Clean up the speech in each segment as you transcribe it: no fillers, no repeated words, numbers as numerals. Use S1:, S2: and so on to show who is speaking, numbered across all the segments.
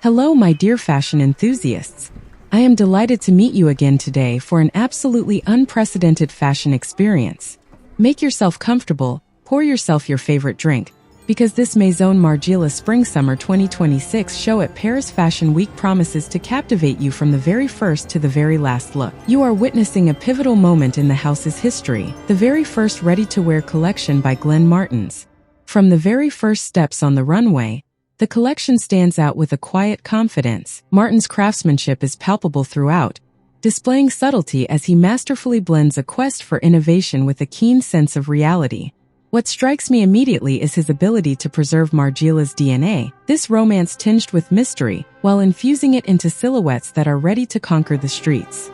S1: Hello my dear fashion enthusiasts. I am delighted to meet you again today for an absolutely unprecedented fashion experience. Make yourself comfortable, pour yourself your favorite drink, because this Maison Margiela Spring-Summer 2026 show at Paris Fashion Week promises to captivate you from the very first to the very last look. You are witnessing a pivotal moment in the house's history, the very first ready-to-wear collection by Glenn Martens. From the very first steps on the runway, the collection stands out with a quiet confidence. Martens' craftsmanship is palpable throughout, displaying subtlety as he masterfully blends a quest for innovation with a keen sense of reality. What strikes me immediately is his ability to preserve Margiela's DNA, this romance tinged with mystery, while infusing it into silhouettes that are ready to conquer the streets.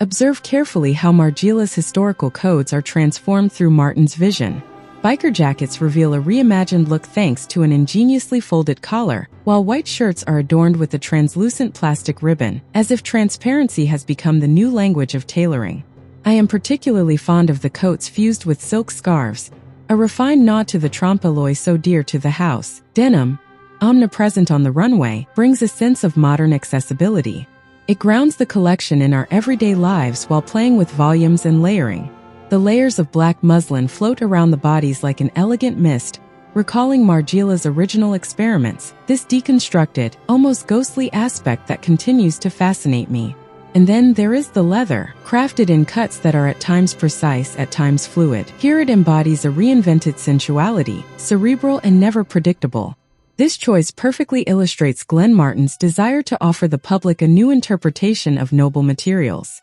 S1: Observe carefully how Margiela's historical codes are transformed through Martens' vision. Biker jackets reveal a reimagined look thanks to an ingeniously folded collar, while white shirts are adorned with a translucent plastic ribbon, as if transparency has become the new language of tailoring. I am particularly fond of the coats fused with silk scarves, a refined nod to the trompe-l'oeil so dear to the house. Denim, omnipresent on the runway, brings a sense of modern accessibility. It grounds the collection in our everyday lives while playing with volumes and layering. The layers of black muslin float around the bodies like an elegant mist, recalling Margiela's original experiments, this deconstructed, almost ghostly aspect that continues to fascinate me. And then there is the leather, crafted in cuts that are at times precise, at times fluid. Here it embodies a reinvented sensuality, cerebral and never predictable. This choice perfectly illustrates Glenn Martens' desire to offer the public a new interpretation of noble materials.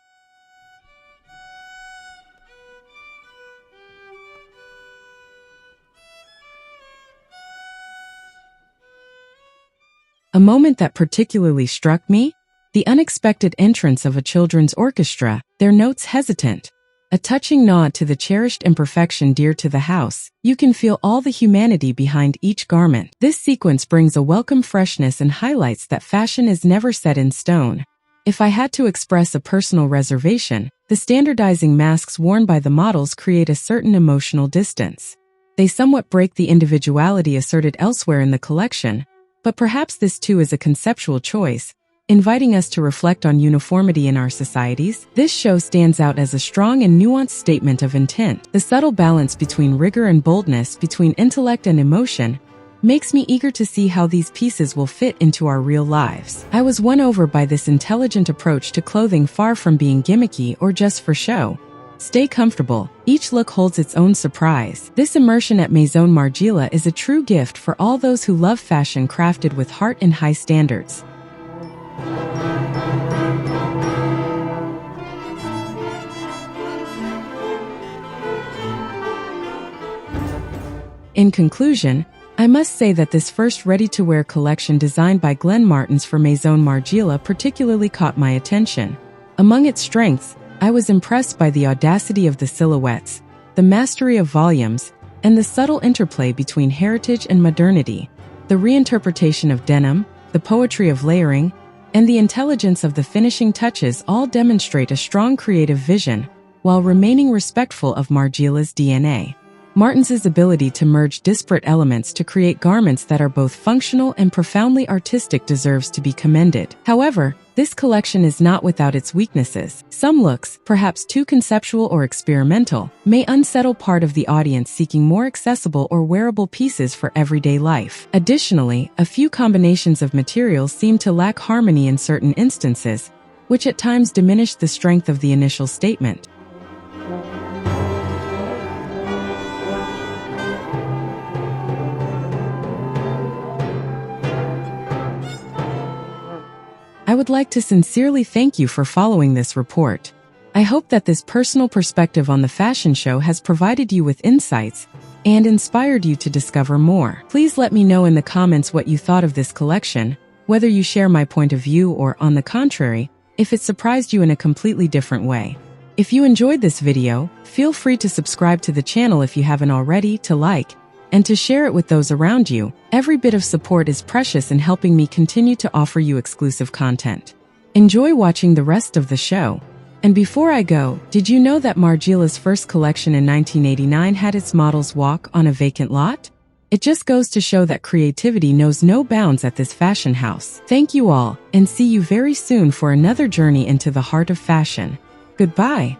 S1: A moment that particularly struck me? The unexpected entrance of a children's orchestra, their notes hesitant. A touching nod to the cherished imperfection dear to the house. You can feel all the humanity behind each garment. This sequence brings a welcome freshness and highlights that fashion is never set in stone. If I had to express a personal reservation, the standardizing masks worn by the models create a certain emotional distance. They somewhat break the individuality asserted elsewhere in the collection, but perhaps this too is a conceptual choice, inviting us to reflect on uniformity in our societies. This show stands out as a strong and nuanced statement of intent. The subtle balance between rigor and boldness, between intellect and emotion, makes me eager to see how these pieces will fit into our real lives. I was won over by this intelligent approach to clothing, far from being gimmicky or just for show. Stay comfortable. Each look holds its own surprise. This immersion at Maison Margiela is a true gift for all those who love fashion crafted with heart and high standards. In conclusion, I must say that this first ready-to-wear collection designed by Glenn Martens for Maison Margiela particularly caught my attention. Among its strengths, I was impressed by the audacity of the silhouettes, the mastery of volumes, and the subtle interplay between heritage and modernity. The reinterpretation of denim, the poetry of layering, and the intelligence of the finishing touches all demonstrate a strong creative vision, while remaining respectful of Margiela's DNA. Martens' ability to merge disparate elements to create garments that are both functional and profoundly artistic deserves to be commended. However, this collection is not without its weaknesses. Some looks, perhaps too conceptual or experimental, may unsettle part of the audience seeking more accessible or wearable pieces for everyday life. Additionally, a few combinations of materials seem to lack harmony in certain instances, which at times diminish the strength of the initial statement. I would like to sincerely thank you for following this report. I hope that this personal perspective on the fashion show has provided you with insights and inspired you to discover more. Please let me know in the comments what you thought of this collection, whether you share my point of view or, on the contrary, if it surprised you in a completely different way. If you enjoyed this video, feel free to subscribe to the channel if you haven't already, to like, and to share it with those around you. Every bit of support is precious in helping me continue to offer you exclusive content. Enjoy watching the rest of the show. And before I go, did you know that Margiela's first collection in 1989 had its models walk on a vacant lot? It just goes to show that creativity knows no bounds at this fashion house. Thank you all, and see you very soon for another journey into the heart of fashion. Goodbye.